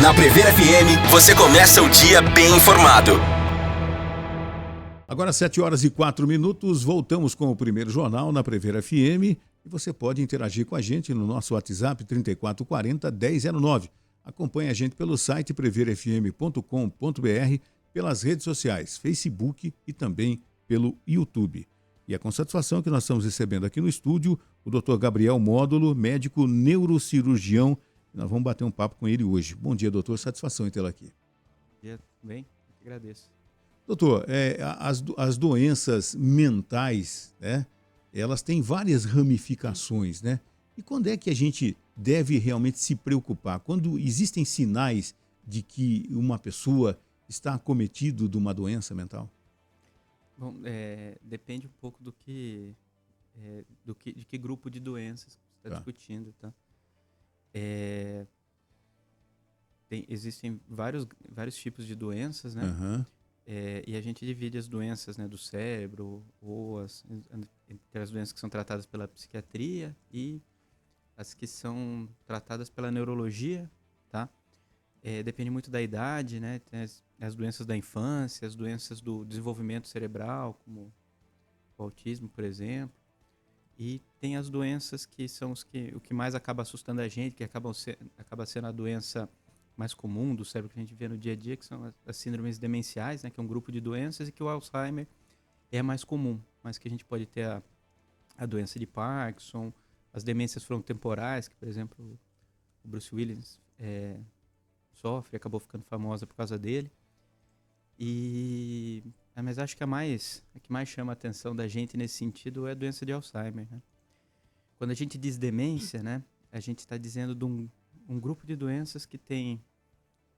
Na Prever FM, você começa o dia bem informado. Agora 7h04, voltamos com o primeiro jornal na Prever FM e você pode interagir com a gente no nosso WhatsApp 3440-1009. Acompanhe a gente pelo site preverfm.com.br, pelas redes sociais, Facebook e também pelo YouTube. E é com satisfação que nós estamos recebendo aqui no estúdio o Dr. Gabriel Módulo, médico neurocirurgião. Nós vamos bater um papo com ele hoje. Bom dia, doutor. Satisfação em tê-lo aqui. Bom dia, tudo bem? Eu que agradeço. Doutor, as doenças mentais, né, elas têm várias ramificações, né? E quando é que a gente deve realmente se preocupar? Quando existem sinais de que uma pessoa está acometido de uma doença mental? Bom, depende um pouco de que grupo de doenças você está discutindo, tá? Existem vários tipos de doenças, né? Uhum. E a gente divide as doenças, né, do cérebro, entre as doenças que são tratadas pela psiquiatria e as que são tratadas pela neurologia, tá? Depende muito da idade, né? Tem as doenças da infância, as doenças do desenvolvimento cerebral, como o autismo, por exemplo. E tem as doenças que são o que mais acaba assustando a gente, que acaba sendo a doença mais comum do cérebro que a gente vê no dia a dia, que são as síndromes demenciais, né? Que é um grupo de doenças, e que o Alzheimer é mais comum, mas que a gente pode ter a doença de Parkinson, as demências frontotemporais, que, por exemplo, o Bruce Willis sofre, acabou ficando famosa por causa dele. Mas acho que a que mais chama a atenção da gente nesse sentido é a doença de Alzheimer, né? Quando a gente diz demência, né, a gente está dizendo de um grupo de doenças que tem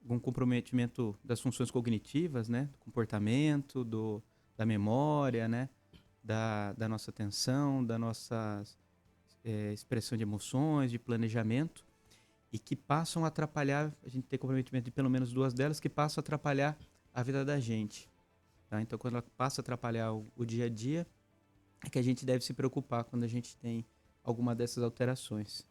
um comprometimento das funções cognitivas, né, do comportamento, da memória, né, da nossa atenção, da nossa expressão de emoções, de planejamento, e que passam a atrapalhar, a gente tem comprometimento de pelo menos duas delas, que passam a atrapalhar a vida da gente. Tá? Então, quando ela passa a atrapalhar o dia a dia, é que a gente deve se preocupar quando a gente tem alguma dessas alterações.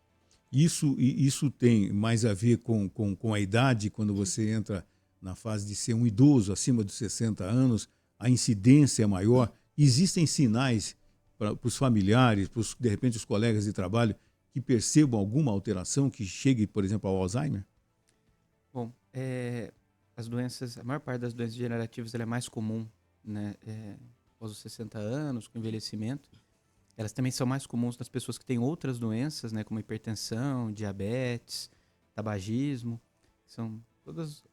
Isso tem mais a ver com a idade, quando você entra na fase de ser um idoso acima dos 60 anos, a incidência é maior. Existem sinais para os familiares, de repente os colegas de trabalho, que percebam alguma alteração que chegue, por exemplo, ao Alzheimer? Bom, a maior parte das doenças degenerativas ela é mais comum, né, após os 60 anos, com envelhecimento. Elas também são mais comuns nas pessoas que têm outras doenças, né, como hipertensão, diabetes, tabagismo. São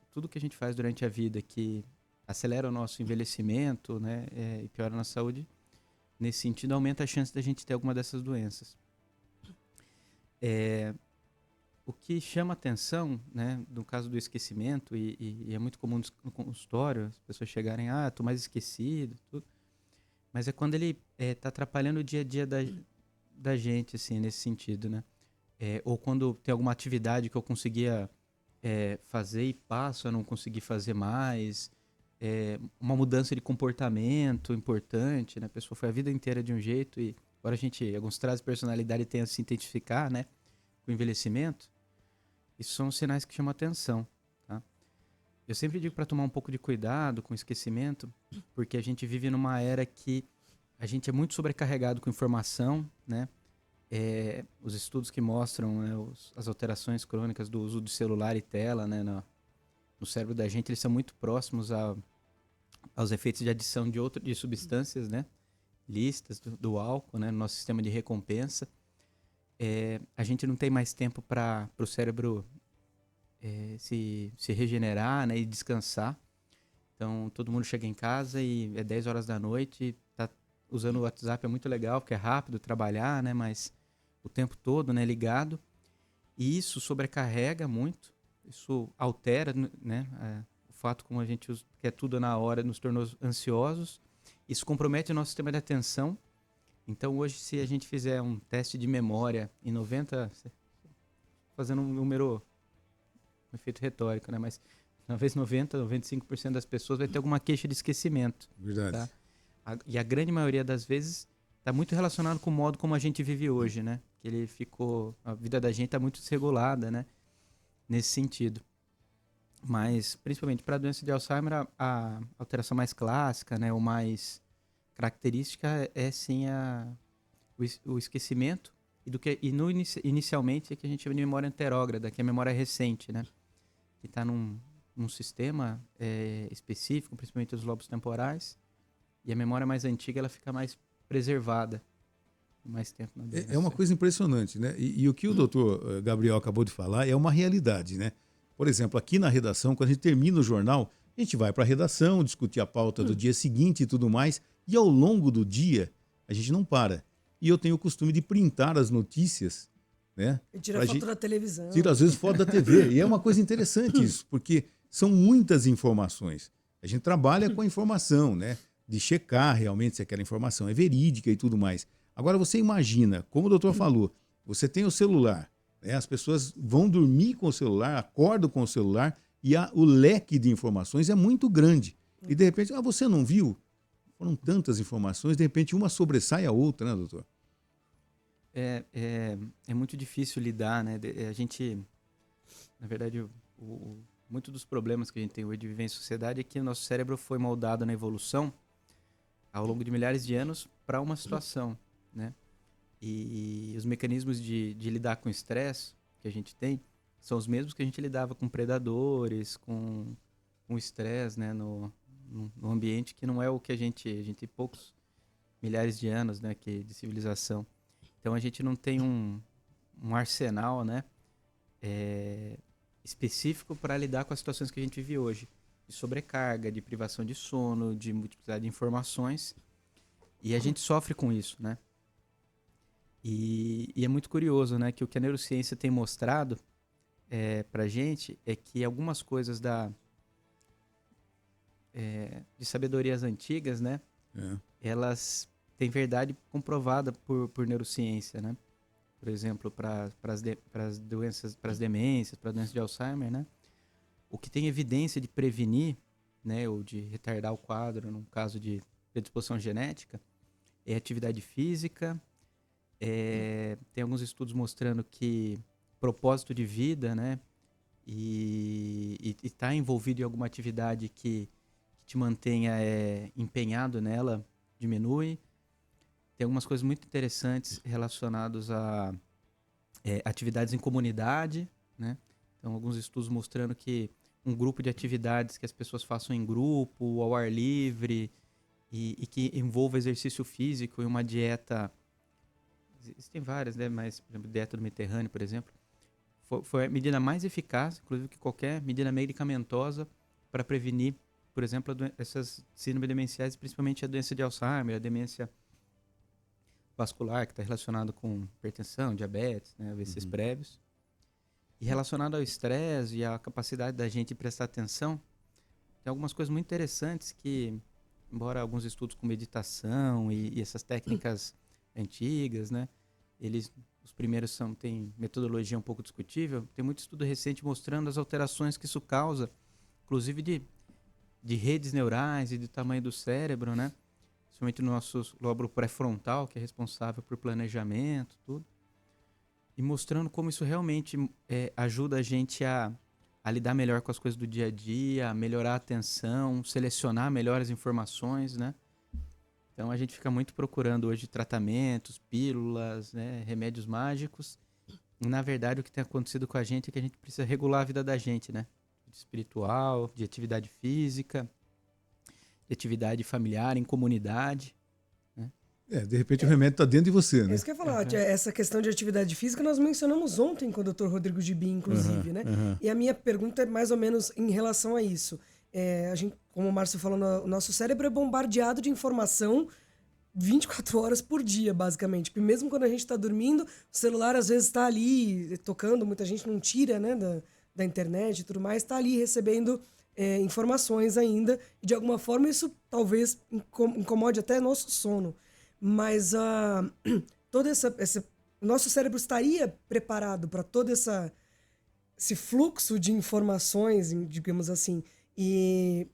tudo que a gente faz durante a vida que acelera o nosso envelhecimento, né, e piora a nossa saúde. Nesse sentido, aumenta a chance da gente ter alguma dessas doenças. O que chama atenção, né, no caso do esquecimento, e é muito comum no consultório, as pessoas chegarem, estou mais esquecido, tudo. Mas é quando ele está atrapalhando o dia a dia da gente, assim, nesse sentido, né? Ou quando tem alguma atividade que eu conseguia fazer e passo a não conseguir fazer mais. Uma mudança de comportamento importante, né? A pessoa foi a vida inteira de um jeito e agora alguns traços de personalidade tem a se identificar, né, com o envelhecimento. Isso são sinais que chamam atenção, tá? Eu sempre digo para tomar um pouco de cuidado com o esquecimento, porque a gente vive numa era que a gente é muito sobrecarregado com informação, né? Os estudos que mostram, né, as alterações crônicas do uso de celular e tela, né, no cérebro da gente, eles são muito próximos aos efeitos de adição de substâncias, né, lícitas do álcool, né, no nosso sistema de recompensa. A gente não tem mais tempo para o cérebro se regenerar, né, e descansar. Então, todo mundo chega em casa e é 10 horas da noite, tá usando o WhatsApp, é muito legal, porque é rápido trabalhar, né, mas o tempo todo, né, ligado. E isso sobrecarrega muito, isso altera, né, o fato como a gente quer tudo na hora, nos tornou ansiosos. Isso compromete o nosso sistema de atenção. Então, hoje, se a gente fizer um teste de memória em 90, fazendo um número, um efeito retórico, né? Mas talvez 95% das pessoas vai ter alguma queixa de esquecimento. Verdade. Tá? E a grande maioria das vezes está muito relacionado com o modo como a gente vive hoje, né? Que a vida da gente está muito desregulada, né? Nesse sentido. Mas, principalmente para a doença de Alzheimer, a alteração mais clássica, né, ou mais característica é sim o esquecimento inicialmente é que a gente chama de memória anterógrada, que é a memória recente, né, que está num sistema específico, principalmente os lobos temporais, e a memória mais antiga ela fica mais preservada mais tempo na doença. É uma coisa impressionante, né? E o que o doutor Gabriel acabou de falar é uma realidade, né? Por exemplo, aqui na redação, quando a gente termina o jornal, a gente vai para a redação, discutir a pauta do dia seguinte e tudo mais, e ao longo do dia a gente não para. E eu tenho o costume de printar as notícias, né? E tira foto da televisão. Tira às vezes foto da TV. E é uma coisa interessante isso, porque são muitas informações. A gente trabalha com a informação, né? De checar realmente se aquela informação é verídica e tudo mais. Agora você imagina, como o doutor falou, você tem o celular, né? As pessoas vão dormir com o celular, acordam com o celular e o leque de informações é muito grande. E de repente, você não viu? Foram tantas informações, de repente uma sobressai a outra, né, doutor? É muito difícil lidar, né? A gente, na verdade, muito dos problemas que a gente tem hoje de viver em sociedade é que o nosso cérebro foi moldado na evolução ao longo de milhares de anos para uma situação, né? E os mecanismos de lidar com o estresse que a gente tem são os mesmos que a gente lidava com predadores, com estresse, né? No ambiente que não é o que a gente tem poucos milhares de anos, né? De civilização. Então a gente não tem um arsenal, né? Específico para lidar com as situações que a gente vive hoje. De sobrecarga, de privação de sono, de multiplicidade de informações. E a gente sofre com isso, né? E é muito curioso, né? Que o que a neurociência tem mostrado pra gente é que algumas coisas de sabedorias antigas, né? Elas têm verdade comprovada por neurociência, né? Por exemplo, para as doenças, para as demências, para a doença de Alzheimer, né? O que tem evidência de prevenir, né, ou de retardar o quadro, no caso de predisposição genética, é atividade física. Tem alguns estudos mostrando que propósito de vida, né, e estar envolvido em alguma atividade que te mantenha empenhado nela, diminui. Tem algumas coisas muito interessantes relacionadas a atividades em comunidade, né? Então, alguns estudos mostrando que um grupo de atividades que as pessoas façam em grupo, ao ar livre, e que envolva exercício físico e uma dieta. Existem várias, né? Mas, por exemplo, dieta do Mediterrâneo, por exemplo, foi a medida mais eficaz, inclusive, que qualquer medida medicamentosa para prevenir, por exemplo, essas síndromes demenciais, principalmente a doença de Alzheimer, a demência vascular, que está relacionado com hipertensão, diabetes, né, AVCs prévios. E relacionado ao estresse e à capacidade da gente prestar atenção, tem algumas coisas muito interessantes que, embora alguns estudos com meditação e essas técnicas antigas, né, os primeiros têm metodologia um pouco discutível, tem muito estudo recente mostrando as alterações que isso causa, inclusive de redes neurais e do tamanho do cérebro, né? Principalmente no nosso lóbulo pré-frontal, que é responsável por planejamento, tudo. E mostrando como isso realmente ajuda a gente a lidar melhor com as coisas do dia a dia, a melhorar a atenção, selecionar melhor as informações, né? Então a gente fica muito procurando hoje tratamentos, pílulas, né, remédios mágicos. E, na verdade, o que tem acontecido com a gente é que a gente precisa regular a vida da gente, né? De espiritual, de atividade física, de atividade familiar, em comunidade. Né? De repente o remédio está dentro de você, né? É isso que eu ia falar. Essa questão de atividade física nós mencionamos ontem com o Dr. Rodrigo Gibim, inclusive, né? E a minha pergunta é mais ou menos em relação a isso. A gente, como o Márcio falou, o nosso cérebro é bombardeado de informação 24 horas por dia, basicamente. Porque mesmo quando a gente está dormindo, o celular às vezes está ali tocando, muita gente não tira, né, da internet e tudo mais, está ali recebendo informações ainda. E de alguma forma isso talvez incomode até nosso sono. Mas todo o nosso cérebro estaria preparado para todo esse fluxo de informações, digamos assim. E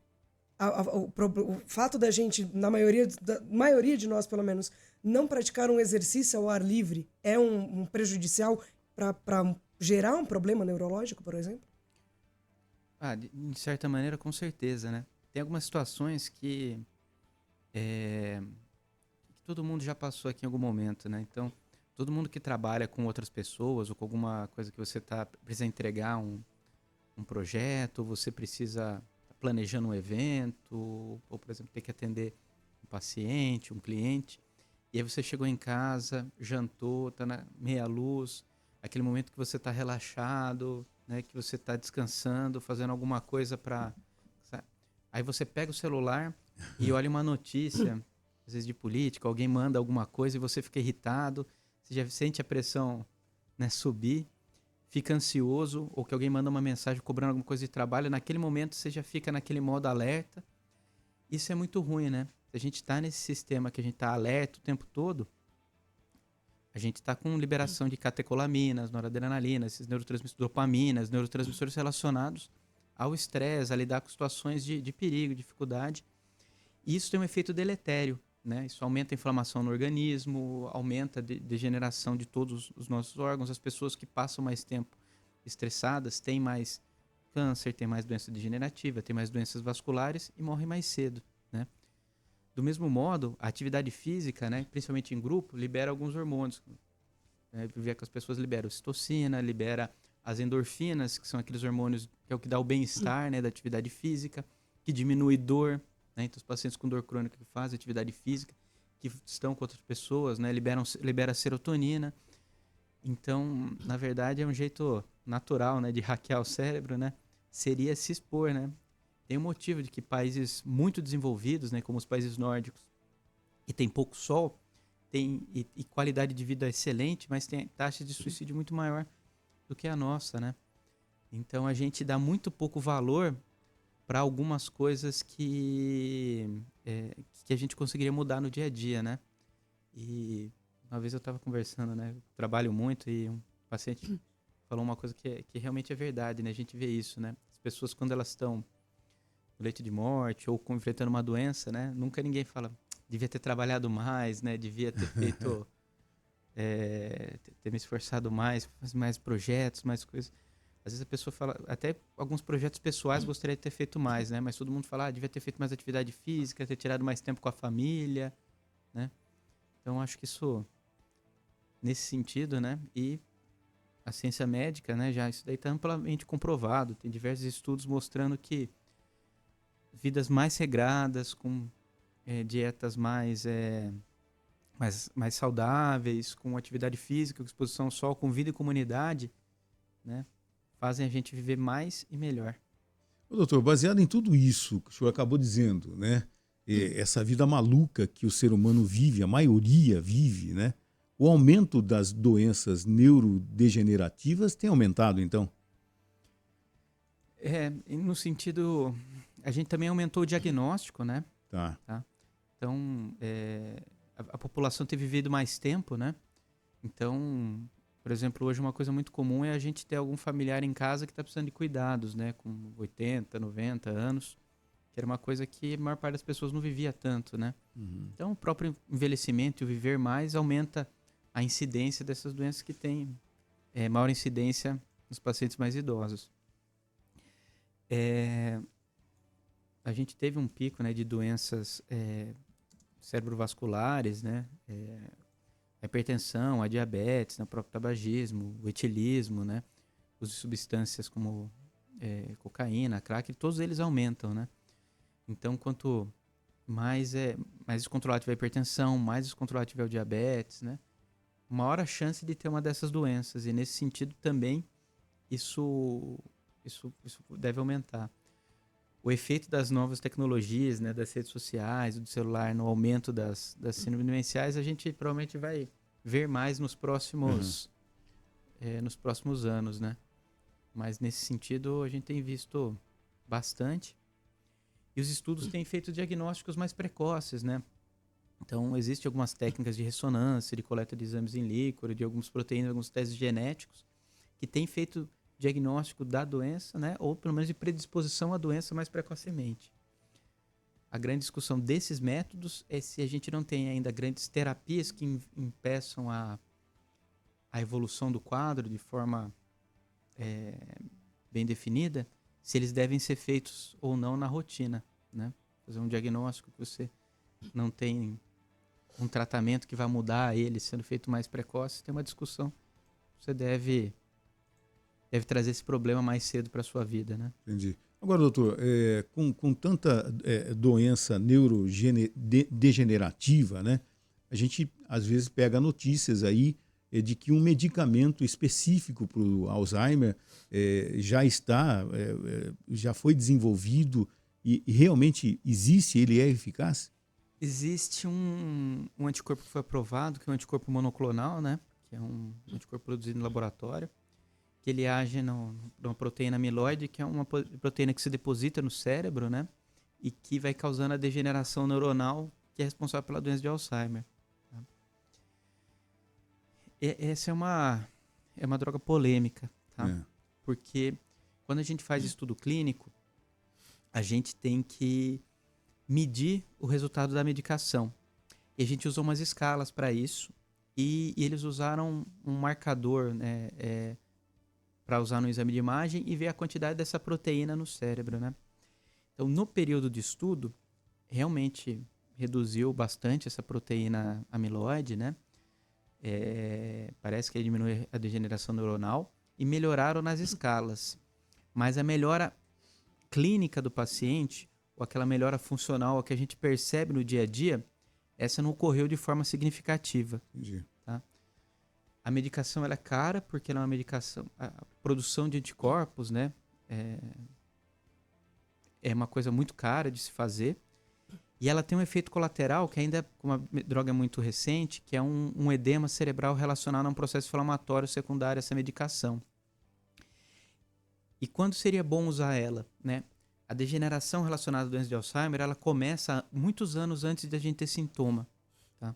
o fato da gente, na maioria de nós pelo menos, não praticar um exercício ao ar livre é um prejudicial para gerar um problema neurológico, por exemplo? De certa maneira, com certeza, né? Tem algumas situações que todo mundo já passou aqui em algum momento, né? Então, todo mundo que trabalha com outras pessoas ou com alguma coisa que você precisa entregar um projeto, ou você precisa tá planejando um evento, ou, por exemplo, ter que atender um paciente, um cliente, e aí você chegou em casa, jantou, tá na meia luz, aquele momento que você está relaxado, né? Que você está descansando, fazendo alguma coisa para... Aí você pega o celular e olha uma notícia, às vezes de política, alguém manda alguma coisa e você fica irritado, você já sente a pressão, né, subir, fica ansioso, ou que alguém manda uma mensagem cobrando alguma coisa de trabalho, naquele momento você já fica naquele modo alerta. Isso é muito ruim, né? Se a gente está nesse sistema que a gente está alerta o tempo todo, a gente está com liberação de catecolaminas, noradrenalina, esses neurotransmissores, dopaminas, neurotransmissores relacionados ao estresse, a lidar com situações de perigo, dificuldade. E isso tem um efeito deletério, né? Isso aumenta a inflamação no organismo, aumenta a degeneração de todos os nossos órgãos. As pessoas que passam mais tempo estressadas têm mais câncer, têm mais doença degenerativa, têm mais doenças vasculares e morrem mais cedo, né? Do mesmo modo, a atividade física, né, principalmente em grupo, libera alguns hormônios. Viver com as pessoas libera ocitocina, libera as endorfinas, que são aqueles hormônios que é o que dá o bem-estar, né, da atividade física, que diminui dor, né? Então, os pacientes com dor crônica que fazem atividade física, que estão com outras pessoas, né, libera serotonina. Então, na verdade, é um jeito natural, né, de hackear o cérebro, né? Seria se expor, né? Tem um motivo de que países muito desenvolvidos, né, como os países nórdicos, e tem pouco sol, e qualidade de vida excelente, mas tem taxa de suicídio muito maior do que a nossa, né? Então a gente dá muito pouco valor para algumas coisas que a gente conseguiria mudar no dia a dia, né? E uma vez eu estava conversando, né? Eu trabalho muito e um paciente falou uma coisa que realmente é verdade, né? A gente vê isso, né? As pessoas, quando elas estão no leito de morte ou enfrentando uma doença, né? Nunca ninguém fala, devia ter trabalhado mais, né? Devia ter feito, ter me esforçado mais, fazer mais projetos, mais coisas. Às vezes a pessoa fala, até alguns projetos pessoais gostaria de ter feito mais, né? Mas todo mundo fala, devia ter feito mais atividade física, ter tirado mais tempo com a família, né? Então acho que isso, nesse sentido, né? E a ciência médica, né? Já isso daí está amplamente comprovado. Tem diversos estudos mostrando que vidas mais regradas, com dietas mais saudáveis, com atividade física, com exposição ao sol, com vida e comunidade, né, fazem a gente viver mais e melhor. Ô, doutor, baseado em tudo isso que o senhor acabou dizendo, né, essa vida maluca que o ser humano vive, a maioria vive, né, o aumento das doenças neurodegenerativas tem aumentado, então? No sentido... A gente também aumentou o diagnóstico, né? Tá. Então, a população ter vivido mais tempo, né? Então, por exemplo, hoje uma coisa muito comum é a gente ter algum familiar em casa que está precisando de cuidados, né? Com 80, 90 anos, que era uma coisa que a maior parte das pessoas não vivia tanto, né? Uhum. Então, o próprio envelhecimento e o viver mais aumenta a incidência dessas doenças que têm maior incidência nos pacientes mais idosos. A gente teve um pico, né, de doenças cerebrovasculares, né, a hipertensão, a diabetes, né, o próprio tabagismo, o etilismo, né, uso de substâncias como cocaína, crack, todos eles aumentam, né. Então, quanto mais descontrolado tiver a hipertensão, mais descontrolado tiver o diabetes, né, maior a chance de ter uma dessas doenças. E nesse sentido também isso deve aumentar. O efeito das novas tecnologias, né, das redes sociais, do celular, no aumento das síndromes demenciais, a gente provavelmente vai ver mais nos próximos anos, né? Mas nesse sentido a gente tem visto bastante. E os estudos têm feito diagnósticos mais precoces, né? Então, existem algumas técnicas de ressonância, de coleta de exames em líquor, de algumas proteínas, alguns testes genéticos, que têm feito diagnóstico da doença, né? Ou pelo menos de predisposição à doença mais precocemente. A grande discussão desses métodos é se a gente não tem ainda grandes terapias que impeçam a evolução do quadro de forma bem definida, se eles devem ser feitos ou não na rotina, né? Fazer um diagnóstico que você não tem um tratamento que vai mudar ele sendo feito mais precoce, tem uma discussão. Você deve trazer esse problema mais cedo para a sua vida, né? Entendi. Agora, doutor, com tanta doença neurodegenerativa, né? A gente, às vezes, pega notícias aí de que um medicamento específico para o Alzheimer já foi desenvolvido e realmente existe, ele é eficaz? Existe um anticorpo que foi aprovado, que é um anticorpo monoclonal, né? Que é um anticorpo produzido no laboratório, que ele age numa proteína amiloide, que é uma proteína que se deposita no cérebro, né? E que vai causando a degeneração neuronal, que é responsável pela doença de Alzheimer. Tá? Essa é uma droga polêmica, tá? Porque quando a gente faz estudo clínico, a gente tem que medir o resultado da medicação. E a gente usou umas escalas para isso, e eles usaram um marcador, né, para usar no exame de imagem e ver a quantidade dessa proteína no cérebro, né? Então, no período de estudo, realmente reduziu bastante essa proteína amiloide, né? Parece que ele diminui a degeneração neuronal e melhoraram nas escalas. Mas a melhora clínica do paciente, ou aquela melhora funcional que a gente percebe no dia a dia, essa não ocorreu de forma significativa. Entendi. Tá? A medicação ela é cara porque ela é uma medicação. A produção de anticorpos, né, é uma coisa muito cara de se fazer. E ela tem um efeito colateral que ainda, como a droga é muito recente, que é um edema cerebral relacionado a um processo inflamatório secundário a essa medicação. E quando seria bom usar ela, né? A degeneração relacionada à doença de Alzheimer, ela começa muitos anos antes de a gente ter sintoma. Tá?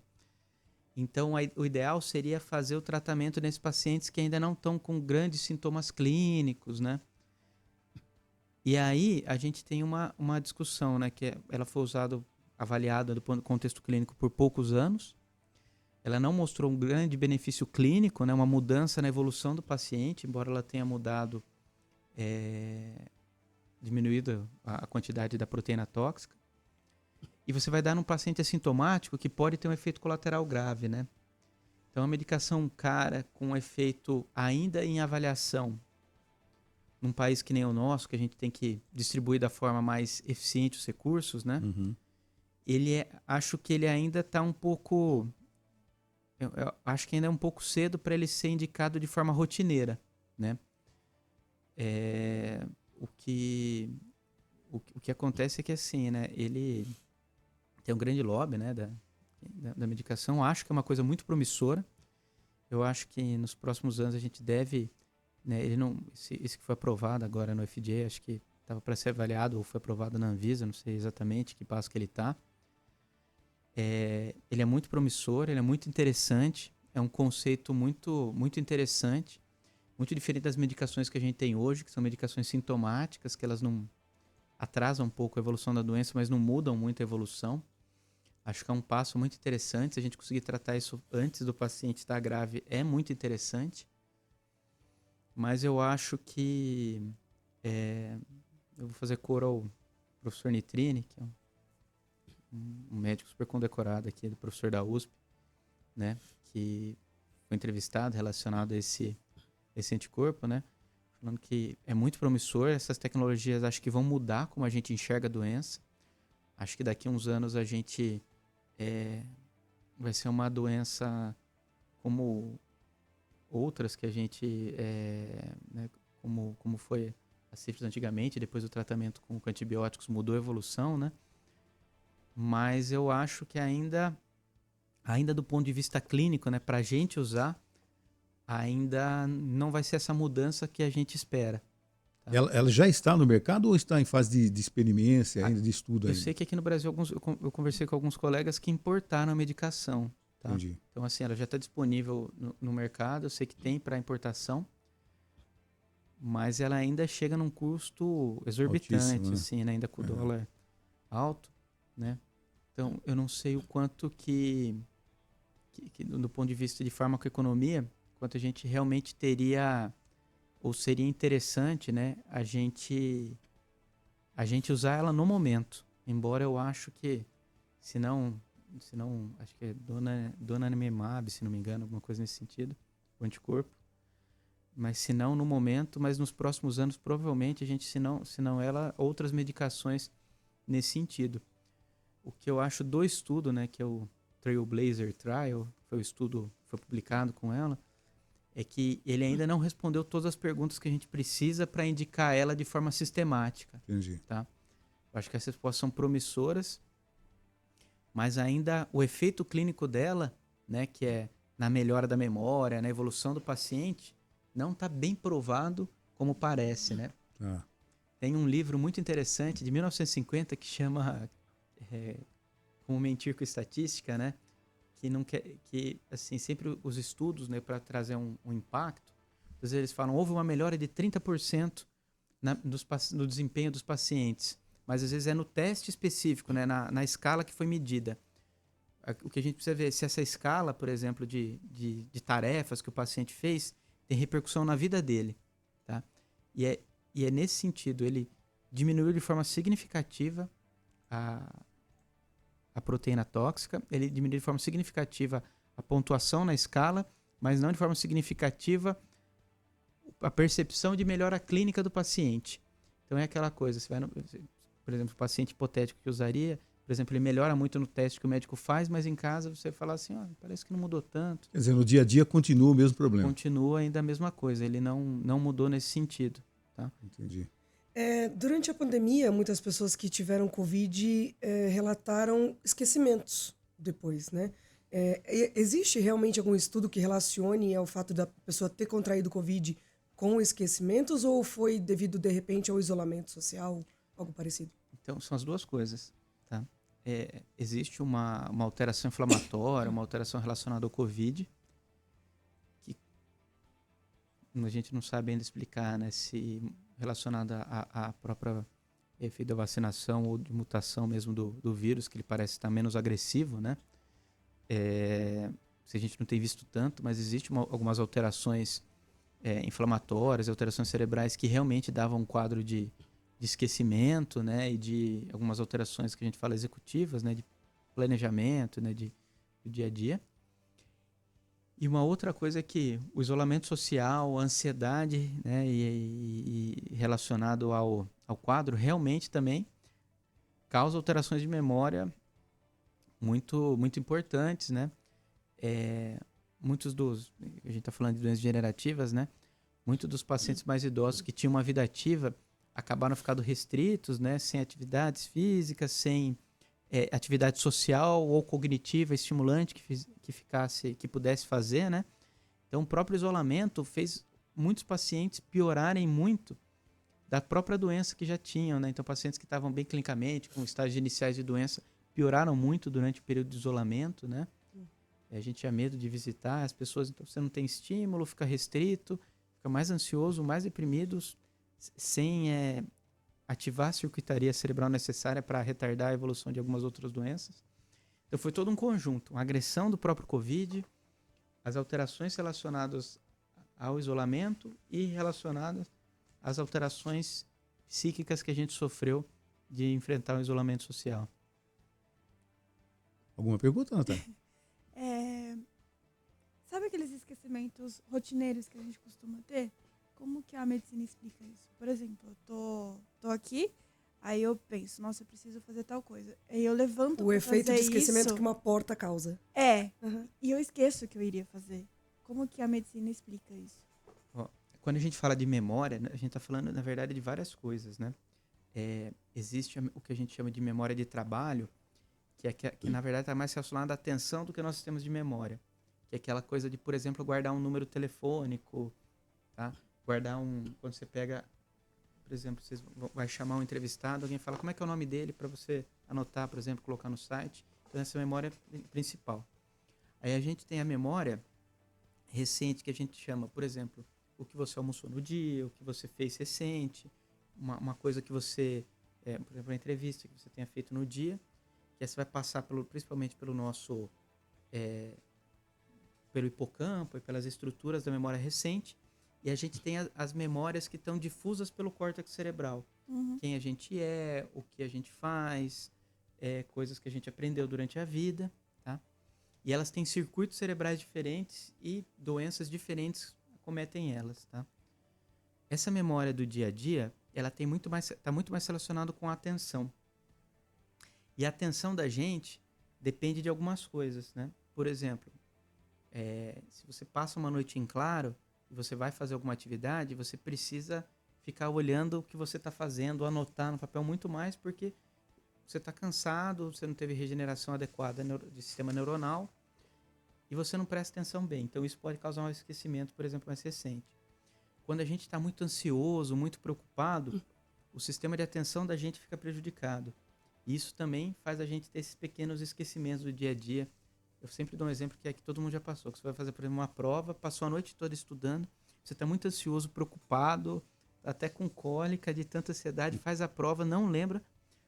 Então, o ideal seria fazer o tratamento nesses pacientes que ainda não estão com grandes sintomas clínicos, né? E aí, a gente tem uma discussão, né? Que ela foi avaliada do contexto clínico por poucos anos. Ela não mostrou um grande benefício clínico, né? Uma mudança na evolução do paciente, embora ela tenha mudado, diminuído a quantidade da proteína tóxica. E você vai dar num paciente assintomático que pode ter um efeito colateral grave, né? Então, a medicação cara, com efeito ainda em avaliação, num país que nem o nosso, que a gente tem que distribuir da forma mais eficiente os recursos, né? Uhum. Acho que ele ainda está um pouco... Eu acho que ainda é um pouco cedo para ele ser indicado de forma rotineira, né? O que acontece é que, assim, né? Ele tem um grande lobby, né? Da medicação. Acho que é uma coisa muito promissora. Eu acho que nos próximos anos a gente deve... Né, esse que foi aprovado agora no FDA, acho que estava para ser avaliado ou foi aprovado na Anvisa, não sei exatamente que passo que ele está. Ele é muito promissor, ele é muito interessante, é um conceito muito, muito interessante, muito diferente das medicações que a gente tem hoje, que são medicações sintomáticas, que elas não atrasam um pouco a evolução da doença, mas não mudam muito a evolução. Acho que é um passo muito interessante, se a gente conseguir tratar isso antes do paciente estar grave, é muito interessante. Mas eu acho que eu vou fazer coro ao professor Nitrini, que é um médico super condecorado aqui, do professor da USP, né, que foi entrevistado relacionado a esse anticorpo, né, falando que é muito promissor, essas tecnologias acho que vão mudar como a gente enxerga a doença. Acho que daqui a uns anos a gente vai ser uma doença como outras que a gente, né, como foi a sífilis antigamente, depois do tratamento com antibióticos mudou a evolução, né? Mas eu acho que ainda do ponto de vista clínico, né, para a gente usar, ainda não vai ser essa mudança que a gente espera. Tá? Ela já está no mercado ou está em fase de experiência, ainda de estudo? Eu sei que aqui no Brasil eu conversei com alguns colegas que importaram a medicação. Tá? Entendi. Então, assim, ela já está disponível no mercado, eu sei que tem para importação, mas ela ainda chega num custo exorbitante, Altíssimo, né? assim, né? Ainda com o dólar alto, né? Então, eu não sei o quanto que do ponto de vista de farmacoeconomia, quanto a gente realmente teria, ou seria interessante, né, a gente a gente usar ela no momento. Embora eu acho que, se não acho que é donanemab, se não me engano, alguma coisa nesse sentido, o anticorpo. Mas se não no momento, mas nos próximos anos, provavelmente, a gente, se não ela, outras medicações nesse sentido. O que eu acho do estudo, né, que é o Trailblazer Trial, foi o estudo que foi publicado com ela, é que ele ainda não respondeu todas as perguntas que a gente precisa para indicar ela de forma sistemática. Entendi. Tá? Eu acho que essas respostas são promissoras, mas ainda o efeito clínico dela, né, que é na melhora da memória, na evolução do paciente, não está bem provado como parece, né? Ah, Tem um livro muito interessante de 1950 que chama Como Mentir com Estatística, né? Que não quer, que assim, sempre os estudos, né, para trazer um impacto, às vezes eles falam houve uma melhora de 30% no desempenho dos pacientes, mas às vezes é no teste específico, né, na escala que foi medida. O que a gente precisa ver é se essa escala, por exemplo, de tarefas que o paciente fez tem repercussão na vida dele, tá? E é nesse sentido, ele diminuiu de forma significativa a proteína tóxica, ele diminuiu de forma significativa a pontuação na escala, mas não de forma significativa a percepção de melhora clínica do paciente. Então é aquela coisa, por exemplo, o paciente hipotético que usaria, por exemplo, ele melhora muito no teste que o médico faz, mas em casa você fala assim, parece que não mudou tanto. quer dizer, no dia a dia continua o mesmo problema. Continua ainda a mesma coisa, ele não mudou nesse sentido. Tá? Entendi. Durante a pandemia, muitas pessoas que tiveram Covid relataram esquecimentos depois, né? Existe realmente algum estudo que relacione ao fato da pessoa ter contraído Covid com esquecimentos ou foi devido, de repente, ao isolamento social, algo parecido? Então, são as duas coisas. Tá? Existe uma alteração inflamatória, uma alteração relacionada ao Covid, que a gente não sabe ainda explicar, né, se relacionada à própria efeito da vacinação ou de mutação mesmo do vírus, que ele parece estar menos agressivo, né? Se a gente não tem visto tanto, mas existem algumas alterações inflamatórias, alterações cerebrais que realmente davam um quadro de esquecimento, né? E de algumas alterações que a gente fala executivas, né? De planejamento, né? Do dia a dia. E uma outra coisa é que o isolamento social, a ansiedade, né, e relacionado ao quadro, realmente também causa alterações de memória muito, muito importantes, né? A gente está falando de doenças degenerativas, né? Muitos dos pacientes mais idosos que tinham uma vida ativa acabaram ficando restritos, né? Sem atividades físicas, sem atividade social ou cognitiva estimulante que pudesse fazer, né? Então, o próprio isolamento fez muitos pacientes piorarem muito da própria doença que já tinham, né? Então, pacientes que estavam bem clinicamente, com estágios iniciais de doença, pioraram muito durante o período de isolamento, né? A gente tinha medo de visitar as pessoas, então você não tem estímulo, fica restrito, fica mais ansioso, mais deprimido, sem ativar a circuitaria cerebral necessária para retardar a evolução de algumas outras doenças. Então foi todo um conjunto, uma agressão do próprio Covid, as alterações relacionadas ao isolamento e relacionadas às alterações psíquicas que a gente sofreu de enfrentar o isolamento social. Alguma pergunta, Natália? Sabe aqueles esquecimentos rotineiros que a gente costuma ter? Como que a medicina explica isso? Por exemplo, eu tô aqui, aí eu penso, nossa, eu preciso fazer tal coisa. Aí eu levanto O efeito fazer de esquecimento isso, que uma porta causa. Uhum. E eu esqueço o que eu iria fazer. Como que a medicina explica isso? Quando a gente fala de memória, a gente está falando, na verdade, de várias coisas, né? Existe o que a gente chama de memória de trabalho, que na verdade está mais relacionada à atenção do que nós temos de memória. Que é aquela coisa de, por exemplo, guardar um número telefônico, tá? Quando você pega, por exemplo, você vai chamar um entrevistado, alguém fala como é que é o nome dele para você anotar, por exemplo, colocar no site. Então essa é a memória principal. Aí a gente tem a memória recente que a gente chama, por exemplo, o que você almoçou no dia, o que você fez recente, uma coisa que você, por exemplo, uma entrevista que você tenha feito no dia, que essa vai passar principalmente pelo nosso pelo hipocampo e pelas estruturas da memória recente, e a gente tem as memórias que estão difusas pelo córtex cerebral. Quem a gente é, o que a gente faz, coisas que a gente aprendeu durante a vida, tá? E elas têm circuitos cerebrais diferentes e doenças diferentes acometem elas, tá? Essa memória do dia a dia, ela está muito mais relacionada com a atenção. E a atenção da gente depende de algumas coisas, né? Por exemplo, se você passa uma noite em claro e você vai fazer alguma atividade, você precisa ficar olhando o que você está fazendo, anotar no papel muito mais, porque você está cansado, você não teve regeneração adequada de sistema neuronal e você não presta atenção bem. Então, isso pode causar um esquecimento, por exemplo, mais recente. Quando a gente está muito ansioso, muito preocupado, o sistema de atenção da gente fica prejudicado. E isso também faz a gente ter esses pequenos esquecimentos do dia a dia. Eu sempre dou um exemplo que é que todo mundo já passou, que você vai fazer, por exemplo, uma prova, passou a noite toda estudando, você está muito ansioso, preocupado, até com cólica, de tanta ansiedade, faz a prova, não lembra,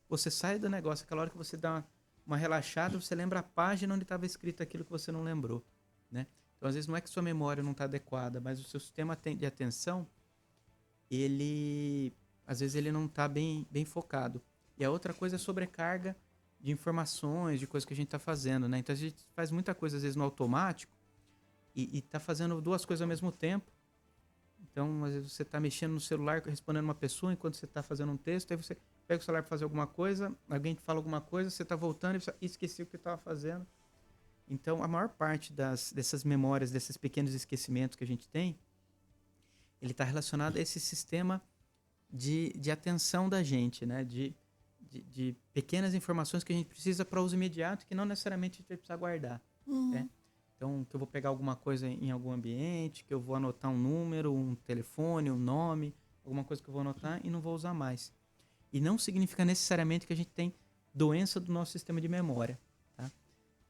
você sai do negócio, aquela hora que você dá uma relaxada, você lembra a página onde estava escrito aquilo que você não lembrou, né? Então, às vezes, não é que sua memória não está adequada, mas o seu sistema de atenção, às vezes, ele não está bem focado. E a outra coisa é a sobrecarga de informações, de coisas que a gente está fazendo, né? Então, a gente faz muita coisa, às vezes, no automático e está fazendo duas coisas ao mesmo tempo. Então, às vezes, você está mexendo no celular, respondendo uma pessoa, enquanto você está fazendo um texto, aí você pega o celular para fazer alguma coisa, alguém te fala alguma coisa, você está voltando e esqueci o que estava fazendo. Então, a maior parte dessas memórias, desses pequenos esquecimentos que a gente tem, ele está relacionado a esse sistema de atenção da gente, né? De pequenas informações que a gente precisa para uso imediato, que não necessariamente a gente vai precisar guardar. Né? Então, que eu vou pegar alguma coisa em algum ambiente, que eu vou anotar um número, um telefone, um nome, alguma coisa que eu vou anotar e não vou usar mais. E não significa necessariamente que a gente tem doença do nosso sistema de memória. Tá?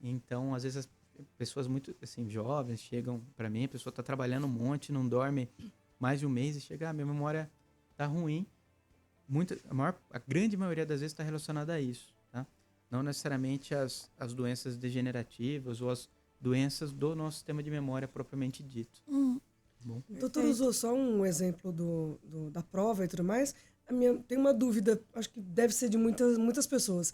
Então, às vezes, as pessoas muito assim, jovens chegam para mim, a pessoa está trabalhando um monte, não dorme mais de um mês e chega, minha memória está ruim. A grande maioria das vezes está relacionada a isso. Tá? Não necessariamente as doenças degenerativas ou as doenças do nosso sistema de memória propriamente dito. Bom. O doutor usou só um exemplo da prova e tudo mais. Tem uma dúvida, acho que deve ser de muitas pessoas.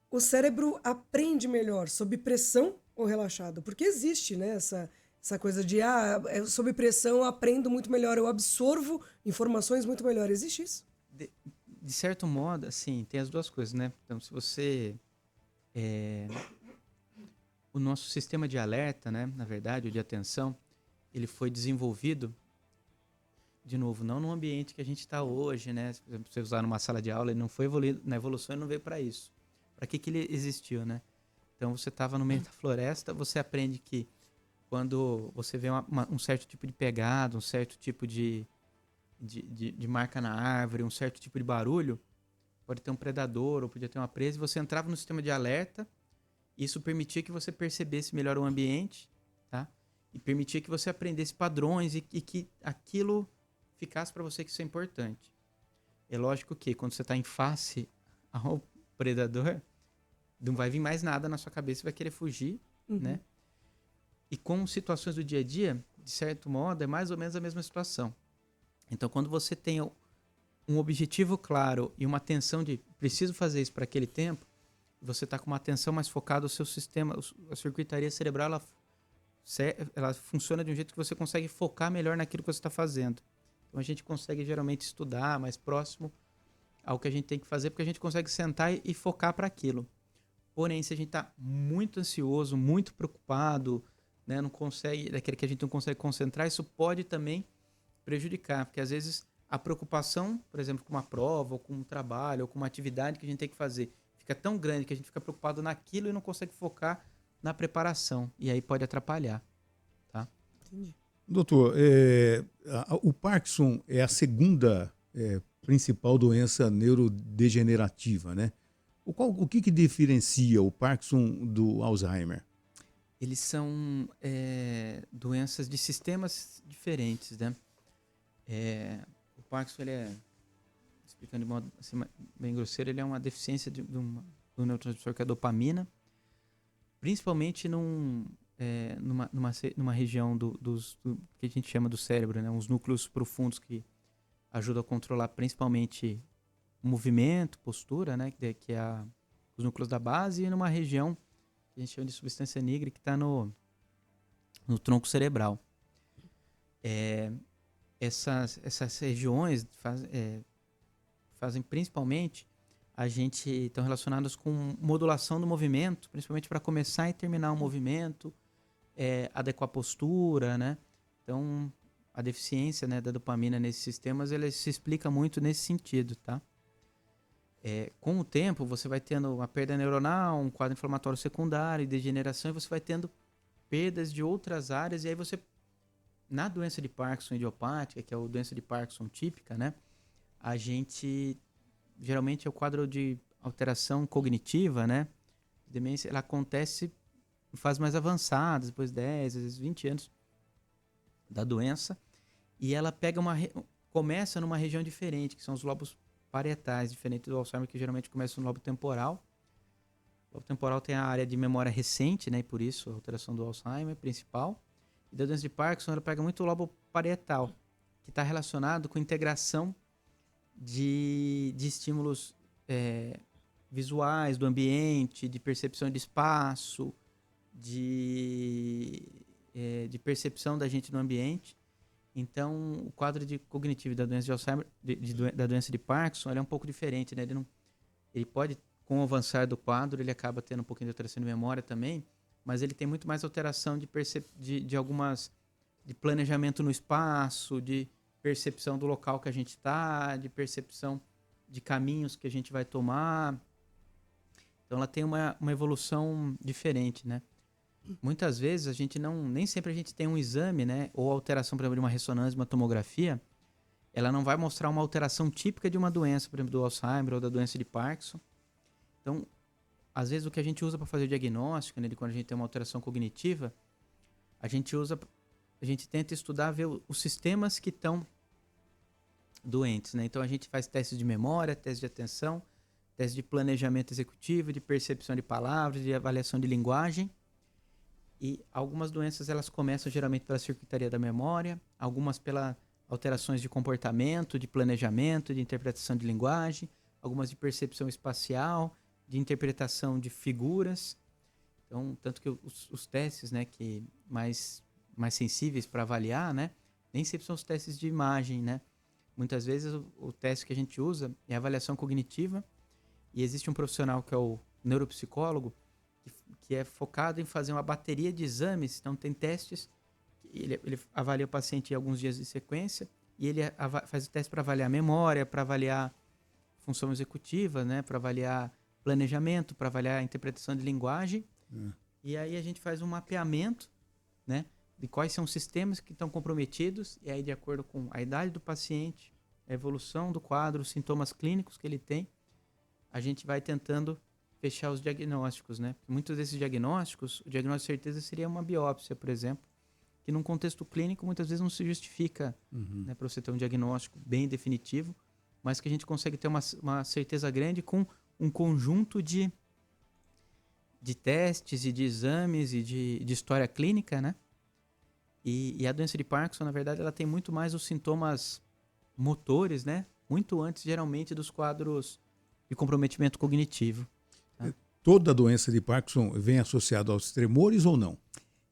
O cérebro aprende melhor sob pressão ou relaxado? Porque existe, né, essa coisa de sob pressão eu aprendo muito melhor, eu absorvo informações muito melhor. Existe isso? De certo modo, assim, tem as duas coisas, né? Então, se você... O nosso sistema de alerta, né, na verdade, ou de atenção, ele foi desenvolvido, de novo, não no ambiente que a gente está hoje, né? Por exemplo, você usar numa sala de aula, ele não foi evoluído, na evolução ele não veio para isso. Para que ele existiu, né? Então, você estava no meio da floresta, você aprende que quando você vê um certo tipo de pegada, um certo tipo de marca na árvore, um certo tipo de barulho, pode ter um predador ou podia ter uma presa, e você entrava no sistema de alerta, isso permitia que você percebesse melhor o ambiente, tá? E permitia que você aprendesse padrões e que aquilo ficasse para você, que isso é importante. É lógico que quando você está em face ao predador, não vai vir mais nada na sua cabeça, você vai querer fugir, né? E com situações do dia a dia, de certo modo, é mais ou menos a mesma situação. Então, quando você tem um objetivo claro e uma atenção de preciso fazer isso para aquele tempo, você está com uma atenção mais focada, o seu sistema, a circuitaria cerebral, ela funciona de um jeito que você consegue focar melhor naquilo que você está fazendo. Então, a gente consegue geralmente estudar mais próximo ao que a gente tem que fazer, porque a gente consegue sentar e focar para aquilo. Porém, se a gente está muito ansioso, muito preocupado, né, não consegue, daquele que a gente não consegue concentrar, isso pode também prejudicar, porque às vezes a preocupação, por exemplo, com uma prova, ou com um trabalho, ou com uma atividade que a gente tem que fazer, fica tão grande que a gente fica preocupado naquilo e não consegue focar na preparação, e aí pode atrapalhar. Tá? Entendi. Doutor, o Parkinson é a segunda principal doença neurodegenerativa, né? O que diferencia o Parkinson do Alzheimer? Eles são doenças de sistemas diferentes, né? O Parkinson, explicando de modo assim, bem grosseiro, ele é uma deficiência do neurotransmissor que é a dopamina, principalmente numa região do que a gente chama do cérebro, né? Uns núcleos profundos que ajudam a controlar principalmente movimento, postura, né? Que é os núcleos da base, e numa região que a gente chama de substância nigra, que está no tronco cerebral. Essas regiões fazem principalmente estão relacionadas com modulação do movimento, principalmente para começar e terminar o movimento, adequar a postura, né? Então, a deficiência, né, da dopamina nesses sistemas, ela se explica muito nesse sentido, tá? Com o tempo, você vai tendo uma perda neuronal, um quadro inflamatório secundário, degeneração, e você vai tendo perdas de outras áreas, e aí você, na doença de Parkinson idiopática, que é a doença de Parkinson típica, né, a gente, geralmente é o quadro de alteração cognitiva, né, demência, ela acontece em fases mais avançadas, depois de 10, às vezes 20 anos da doença, e ela começa numa região diferente, que são os lobos parietais, diferente do Alzheimer, que geralmente começa no lobo temporal. O lobo temporal tem a área de memória recente, né, e por isso a alteração do Alzheimer principal. E da doença de Parkinson, ela pega muito o lobo parietal, que está relacionado com integração de estímulos visuais do ambiente, de percepção de espaço, de percepção da gente no ambiente. Então, o quadro cognitivo da doença de Alzheimer, da doença de Parkinson, ele é um pouco diferente, né? Ele pode, com o avançar do quadro, ele acaba tendo um pouquinho de alteração de memória também, mas ele tem muito mais alteração de planejamento no espaço, de percepção do local que a gente está, de percepção de caminhos que a gente vai tomar. Então, ela tem uma evolução diferente, né? Muitas vezes nem sempre a gente tem um exame, né, ou alteração, por exemplo, de uma ressonância, uma tomografia, ela não vai mostrar uma alteração típica de uma doença, por exemplo, do Alzheimer ou da doença de Parkinson. Então, às vezes o que a gente usa para fazer o diagnóstico, né, de quando a gente tem uma alteração cognitiva, a gente tenta estudar, ver os sistemas que estão doentes, né? Então a gente faz testes de memória, testes de atenção, testes de planejamento executivo, de percepção de palavras, de avaliação de linguagem. E algumas doenças, elas começam geralmente pela circuitaria da memória, algumas pelas alterações de comportamento, de planejamento, de interpretação de linguagem, algumas de percepção espacial, de interpretação de figuras. Então, tanto que os testes, né, que mais sensíveis para avaliar, né, nem sempre são os testes de imagem, né? Muitas vezes o teste que a gente usa é a avaliação cognitiva, e existe um profissional que é o neuropsicólogo, que é focado em fazer uma bateria de exames. Então, tem testes, ele avalia o paciente em alguns dias de sequência, e ele faz o teste para avaliar memória, para avaliar função executiva, né, para avaliar planejamento, para avaliar a interpretação de linguagem. E aí a gente faz um mapeamento, né, de quais são os sistemas que estão comprometidos, e aí, de acordo com a idade do paciente, a evolução do quadro, os sintomas clínicos que ele tem, a gente vai tentando fechar os diagnósticos, né? Muitos desses diagnósticos, o diagnóstico de certeza seria uma biópsia, por exemplo, que num contexto clínico muitas vezes não se justifica, né, para você ter um diagnóstico bem definitivo, mas que a gente consegue ter uma certeza grande com um conjunto de testes e de exames e de história clínica, né? E a doença de Parkinson, na verdade, ela tem muito mais os sintomas motores, né? Muito antes, geralmente, dos quadros de comprometimento cognitivo. Toda doença de Parkinson vem associada aos tremores ou não?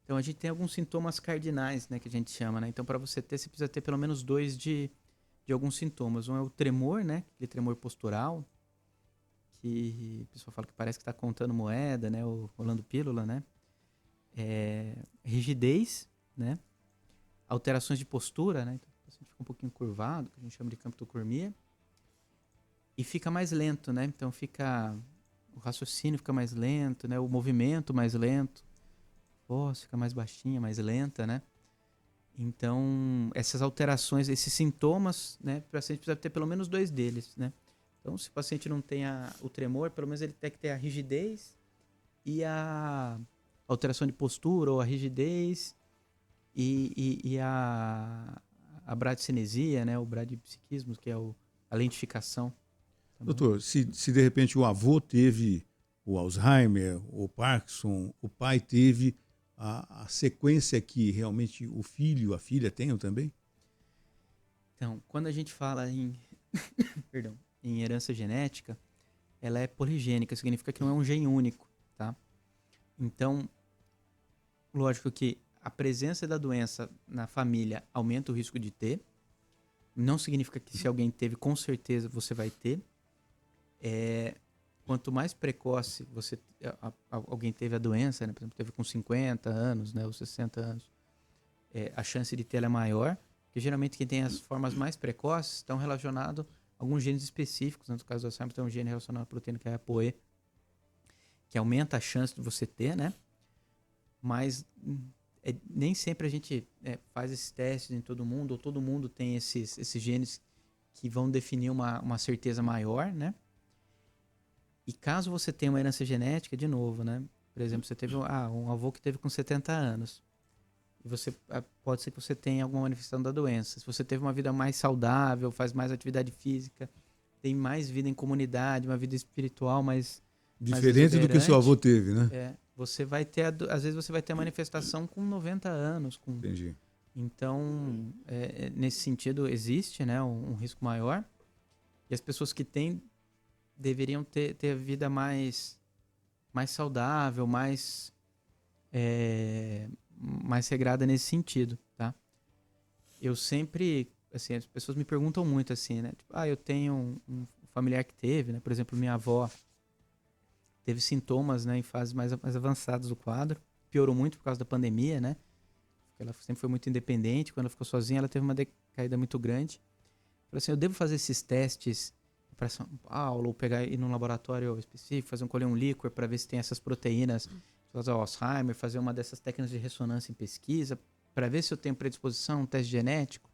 Então, a gente tem alguns sintomas cardinais, né, que a gente chama, né? Então, para você precisa ter pelo menos 2 de alguns sintomas. Um é o tremor, né? Aquele tremor postural, que a pessoa fala que parece que está contando moeda, né? Ou rolando pílula, né? Rigidez, né? Alterações de postura, né? Então, o paciente fica um pouquinho curvado, que a gente chama de camptocurmia. E fica mais lento, né? Então, o raciocínio fica mais lento, né? O movimento mais lento. A voz fica mais baixinha, mais lenta, né? Então, essas alterações, esses sintomas, né? O paciente precisa ter pelo menos 2 deles, né? Então, se o paciente não tem o tremor, pelo menos ele tem que ter a rigidez e a alteração de postura, ou a rigidez e a bradicinesia, né? O bradipsiquismo, que é a lentificação. Doutor, se de repente o avô teve o Alzheimer, o Parkinson, o pai teve a sequência que realmente o filho, a filha tenham também? Então, quando a gente fala em perdão, em herança genética, ela é poligênica, significa que não é um gene único, tá? Então, lógico que a presença da doença na família aumenta o risco de ter. Não significa que se alguém teve, com certeza você vai ter. Quanto mais precoce alguém teve a doença, né? Por exemplo, teve com 50 anos, né? Ou 60 anos, a chance de ter ela é maior, porque geralmente quem tem as formas mais precoces estão relacionados a alguns genes específicos. Né? No caso do Alzheimer, tem um gene relacionado à proteína que é a ApoE, que aumenta a chance de você ter, né? Mas nem sempre a gente faz esses testes em todo mundo, ou todo mundo tem esses genes que vão definir uma certeza maior, né? E caso você tenha uma herança genética, de novo, né? Por exemplo, você teve um avô que teve com 70 anos. E pode ser que você tenha alguma manifestação da doença. Se você teve uma vida mais saudável, faz mais atividade física, tem mais vida em comunidade, uma vida espiritual mais diferente do que o seu avô teve, né? Você vai ter, às vezes você vai ter a manifestação com 90 anos. Entendi. Então, nesse sentido, existe, né, um risco maior. E as pessoas que têm deveriam ter a vida mais saudável, mais regrada nesse sentido, tá? Eu sempre, assim, as pessoas me perguntam muito assim, né? Tipo, eu tenho um familiar que teve, né? Por exemplo, minha avó teve sintomas, né, em fases mais avançadas do quadro. Piorou muito por causa da pandemia, né? Ela sempre foi muito independente. Quando ela ficou sozinha, ela teve uma decaída muito grande. Falei assim, eu devo fazer esses testes para São Paulo, ou ir num laboratório específico, colher um líquor para ver se tem essas proteínas, fazer o Alzheimer, fazer uma dessas técnicas de ressonância em pesquisa, para ver se eu tenho predisposição, um teste genético.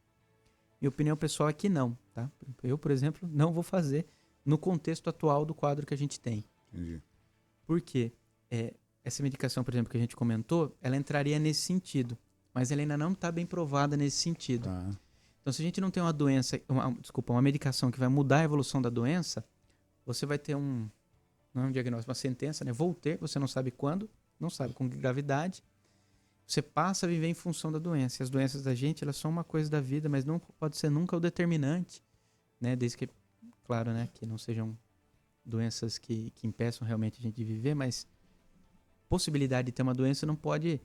Minha opinião pessoal é que não, tá? Eu, por exemplo, não vou fazer no contexto atual do quadro que a gente tem. Entendi. Por quê? Essa medicação, por exemplo, que a gente comentou, ela entraria nesse sentido, mas ela ainda não está bem provada nesse sentido. Tá. Então, se a gente não tem uma medicação que vai mudar a evolução da doença, você vai ter não é um diagnóstico, uma sentença, né? Vou ter, você não sabe quando, não sabe com que gravidade. Você passa a viver em função da doença. E as doenças da gente, elas são uma coisa da vida, mas não pode ser nunca o determinante, né? Desde que, claro, né, que não sejam doenças que impeçam realmente a gente de viver, mas possibilidade de ter uma doença não pode,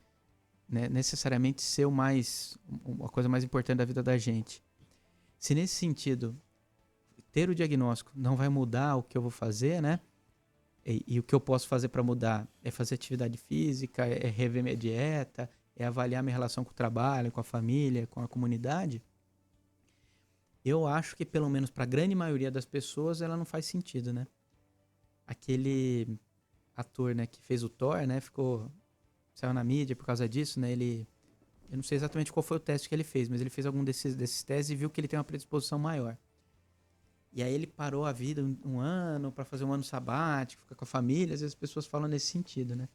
né, necessariamente ser uma coisa mais importante da vida da gente. Se nesse sentido ter o diagnóstico não vai mudar o que eu vou fazer, né? E o que eu posso fazer para mudar é fazer atividade física, é rever minha dieta, é avaliar minha relação com o trabalho, com a família, com a comunidade. Eu acho que pelo menos para a grande maioria das pessoas ela não faz sentido, né? Aquele ator, né, que fez o Thor, né, saiu na mídia por causa disso, né? Eu não sei exatamente qual foi o teste que ele fez, mas ele fez algum desses testes e viu que ele tem uma predisposição maior. E aí ele parou a vida um ano para fazer um ano sabático, ficar com a família. Às vezes as pessoas falam nesse sentido, né?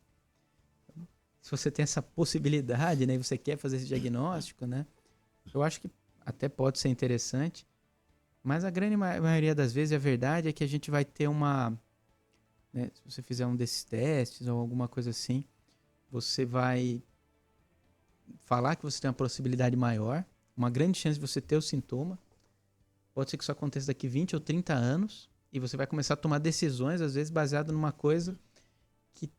Então, se você tem essa possibilidade, né, e você quer fazer esse diagnóstico, né, eu acho que até pode ser interessante. Mas a grande maioria das vezes a verdade é que a gente vai ter né, se você fizer um desses testes ou alguma coisa assim, você vai falar que você tem uma possibilidade maior, uma grande chance de você ter o sintoma. Pode ser que isso aconteça daqui 20 ou 30 anos e você vai começar a tomar decisões, às vezes, baseadas numa coisa que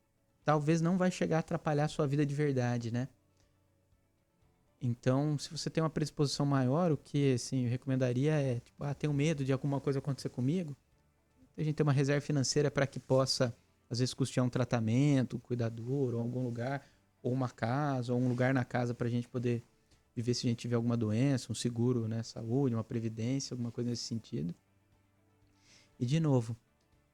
talvez não vai chegar a atrapalhar a sua vida de verdade, né? Então, se você tem uma predisposição maior, o que assim, eu recomendaria é, tenho medo de alguma coisa acontecer comigo. A gente tem uma reserva financeira para que possa, às vezes, custear um tratamento, um cuidador, ou algum lugar, ou uma casa, ou um lugar na casa para a gente poder viver se a gente tiver alguma doença, um seguro, né, saúde, uma previdência, alguma coisa nesse sentido. E, de novo,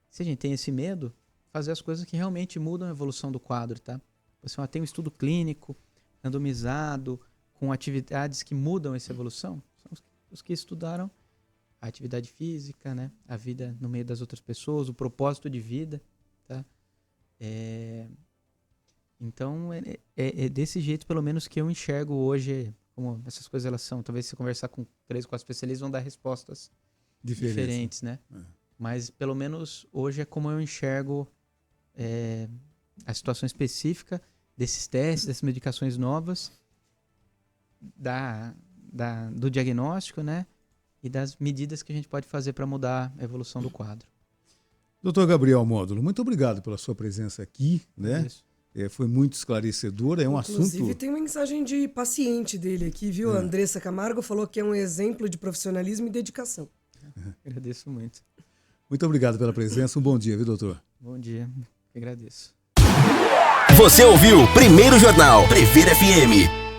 se a gente tem esse medo, fazer as coisas que realmente mudam a evolução do quadro, tá? Você tem um estudo clínico, randomizado, com atividades que mudam essa evolução. São os que estudaram a atividade física, né, a vida no meio das outras pessoas, o propósito de vida, tá? Então, é desse jeito, pelo menos, que eu enxergo hoje como essas coisas elas são. Talvez se conversar com 3 ou 4 especialistas vão dar respostas diferentes, né? Mas, pelo menos, hoje é como eu enxergo a situação específica desses testes, dessas medicações novas, do diagnóstico, né? e das medidas que a gente pode fazer para mudar a evolução do quadro. Doutor Gabriel Módulo, muito obrigado pela sua presença aqui, né? Isso. Foi muito esclarecedor, é um Inclusive, assunto... tem uma mensagem de paciente dele aqui, viu? A Andressa Camargo falou que é um exemplo de profissionalismo e dedicação. Agradeço muito. Muito obrigado pela presença, um bom dia, viu, doutor? Bom dia, agradeço. Você ouviu Primeiro Jornal Prever FM.